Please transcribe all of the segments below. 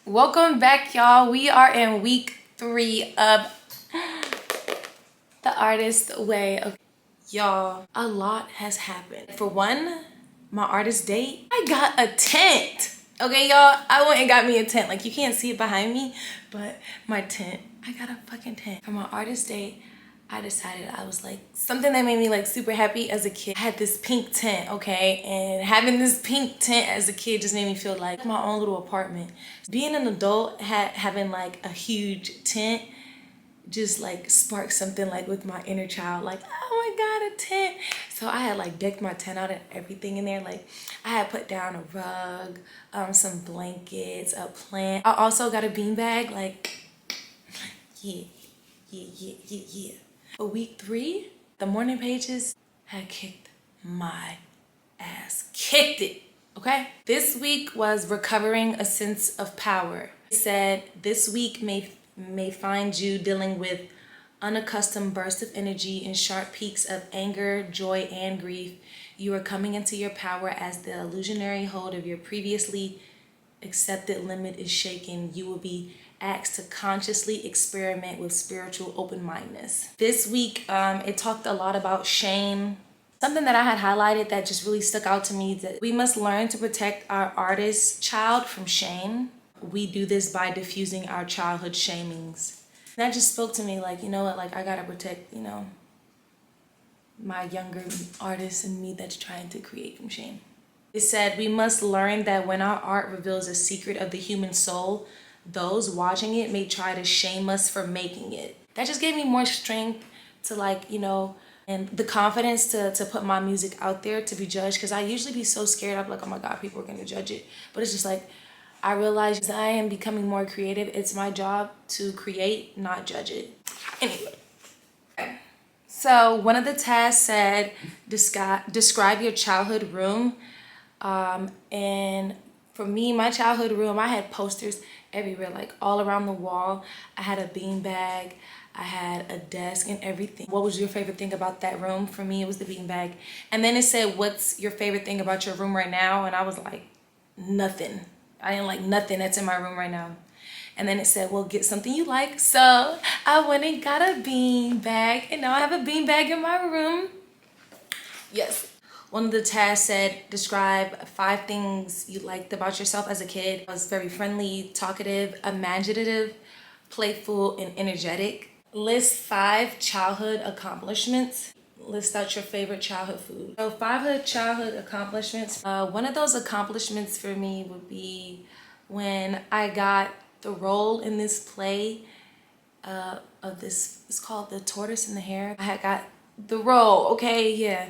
Welcome back, y'all. We are in week 3 of The Artist Way. Okay. Y'all, a lot has happened. For one, my artist date, I got a tent. Okay, y'all, I went and got me a tent. Like, you can't see it behind me, but my tent, I got a fucking tent. For my artist date, I decided I was like, something that made me like super happy as a kid. I had this pink tent, okay? And having this pink tent as a kid just made me feel like my own little apartment. Being an adult, having like a huge tent just like sparked something like with my inner child, like, oh my God, a tent. So I had like decked my tent out and everything in there. Like I had put down a rug, some blankets, a plant. I also got a beanbag, like, yeah. For week 3, the morning pages had kicked my ass. Kicked it, okay? This week was recovering a sense of power. It said this week may find you dealing with unaccustomed bursts of energy and sharp peaks of anger, joy, and grief. You are coming into your power as the illusionary hold of your previously accepted limit is shaken. You will be asked to consciously experiment with spiritual open-mindedness. This week, it talked a lot about shame. Something that I had highlighted that just really stuck out to me is that we must learn to protect our artist child from shame. We do this by diffusing our childhood shamings. And that just spoke to me like, you know what, like I gotta protect, my younger artist and me that's trying to create from shame. It said, we must learn that when our art reveals a secret of the human soul, those watching it may try to shame us for making it. That just gave me more strength to and the confidence to put my music out there to be judged, because I usually be so scared. I'm like, oh my God, people are gonna judge it. But it's just like, I realize I am becoming more creative. It's my job to create, not judge it. Anyway. Okay. So one of the tasks said, describe your childhood room. And for me, my childhood room, I had posters everywhere, like all around the wall. I had a beanbag, I had a desk and everything. What was your favorite thing about that room? For me, it was the beanbag. And then it said, what's your favorite thing about your room right now? And I was like, nothing. I didn't like nothing that's in my room right now. And then it said, well, get something you like. So I went and got a beanbag, and now I have a beanbag in my room. Yes. One of the tasks said, describe 5 things you liked about yourself as a kid. I was very friendly, talkative, imaginative, playful, and energetic. List 5 childhood accomplishments. List out your favorite childhood food. So 5 childhood accomplishments. One of those accomplishments for me would be when I got the role in this play of this, it's called The Tortoise and the Hare. I had got the role, okay, yeah.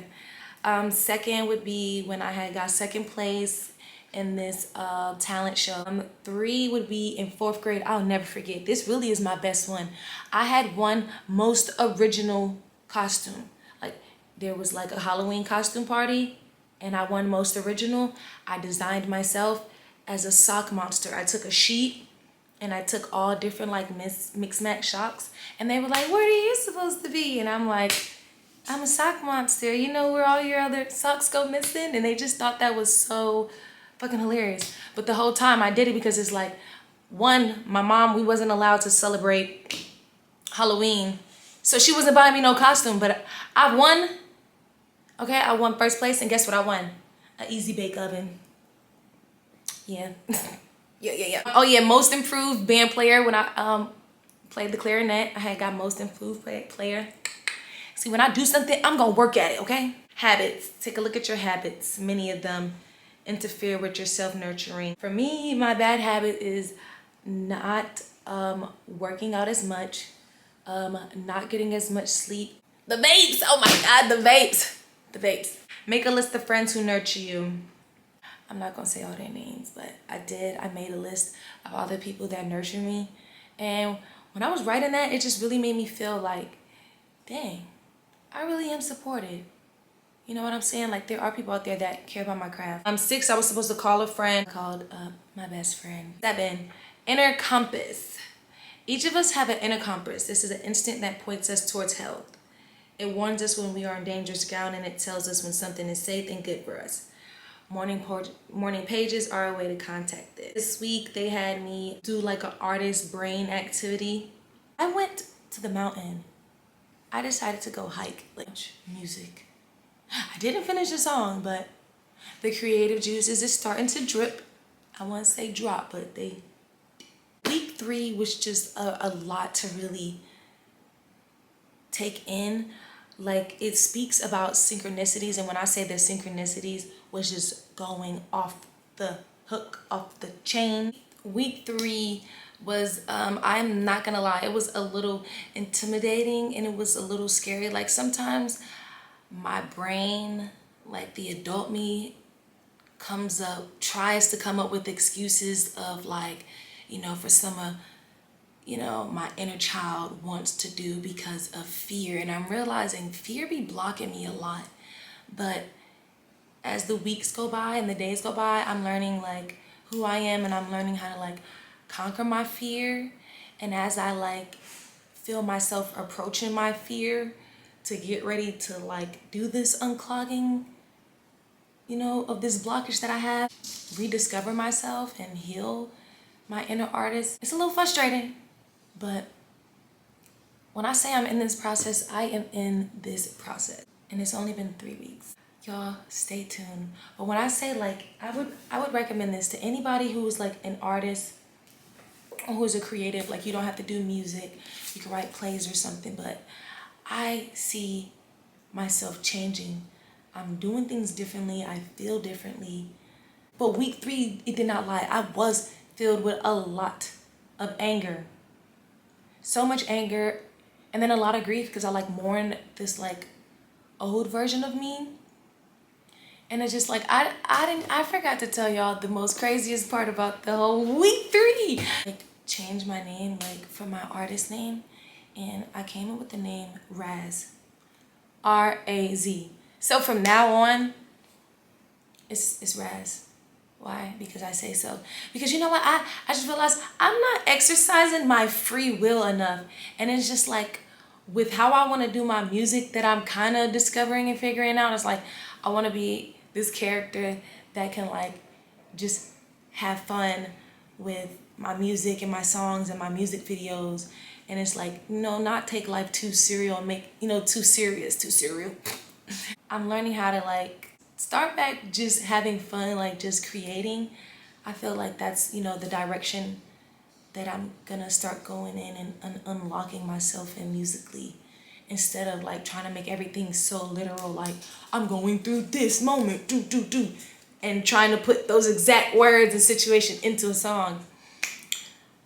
Second would be when I had got second place in this talent show. 3 would be in 4th grade. I'll never forget. This really is my best one. I had won most original costume. Like there was like a Halloween costume party and I won most original. I designed myself as a sock monster. I took a sheet and I took all different like mix match socks, and they were like, where are you supposed to be? And I'm like, I'm a sock monster, you know where all your other socks go missing? And they just thought that was so fucking hilarious. But the whole time I did it because it's like, one, my mom, we wasn't allowed to celebrate Halloween, so she wasn't buying me no costume, but I won. Okay, I won 1st place, and guess what I won? An Easy Bake Oven. Yeah. Yeah. Oh yeah, most improved band player when I played the clarinet. I had got most improved player. See, when I do something, I'm gonna work at it, okay? Habits. Take a look at your habits. Many of them interfere with your self-nurturing. For me, my bad habit is not working out as much, not getting as much sleep. The vapes, oh my God, the vapes. The vapes. Make a list of friends who nurture you. I'm not gonna say all their names, but I made a list of all the people that nurture me. And when I was writing that, it just really made me feel like, dang, I really am supported. You know what I'm saying? Like there are people out there that care about my craft. 6, I was supposed to call a friend. I called my best friend. 7, inner compass. Each of us have an inner compass. This is an instinct that points us towards health. It warns us when we are on dangerous ground, and it tells us when something is safe and good for us. morning pages are a way to contact it. This week they had me do like an artist brain activity. I went to the mountain. I decided to go hike, like music. I didn't finish the song, but the creative juices is starting to drip. I won't say drop, but they. Week 3 was just a lot to really take in. Like, it speaks about synchronicities, and when I say the synchronicities was just going off the hook, off the chain. Week 3 was I'm not gonna lie, it was a little intimidating and it was a little scary. Like, sometimes my brain, like the adult me, tries to come up with excuses of, like, you know, for some of, you know, my inner child wants to do because of fear. And I'm realizing fear be blocking me a lot. But as the weeks go by and the days go by, I'm learning like who I am, and I'm learning how to like conquer my fear. And as I like feel myself approaching my fear to get ready to like do this unclogging, you know, of this blockage that I have, rediscover myself and heal my inner artist. It's a little frustrating, but when I say I'm in this process, I am in this process. And it's only been 3 weeks. Y'all stay tuned. But when I say like, I would recommend this to anybody who's like an artist or who's a creative. Like, you don't have to do music. You can write plays or something, but I see myself changing. I'm doing things differently. I feel differently. But week 3, it did not lie. I was filled with a lot of anger. So much anger, and then a lot of grief because I like mourn this like old version of me. And it's just like I forgot to tell y'all the most craziest part about the whole week 3. Like, changed my name, like, for my artist name, and I came up with the name Raz. R-A-Z. So from now on, it's Raz. Why? Because I say so. Because you know what? I just realized I'm not exercising my free will enough. And it's just like, with how I want to do my music that I'm kind of discovering and figuring out, it's like I want to be this character that can like just have fun with my music and my songs and my music videos. And it's like, you know, not take life too serial and make, you know, too serial. I'm learning how to like start back just having fun, like just creating. I feel like that's, you know, the direction that I'm gonna start going in and unlocking myself in musically, instead of like trying to make everything so literal, like I'm going through this moment, do, and trying to put those exact words and situation into a song.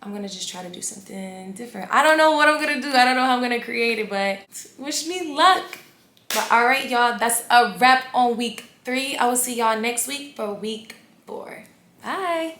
I'm gonna just try to do something different. I don't know what I'm gonna do. I don't know how I'm gonna create it, but wish me luck. But all right, y'all, that's a wrap on week 3. I will see y'all next week for week 4. Bye.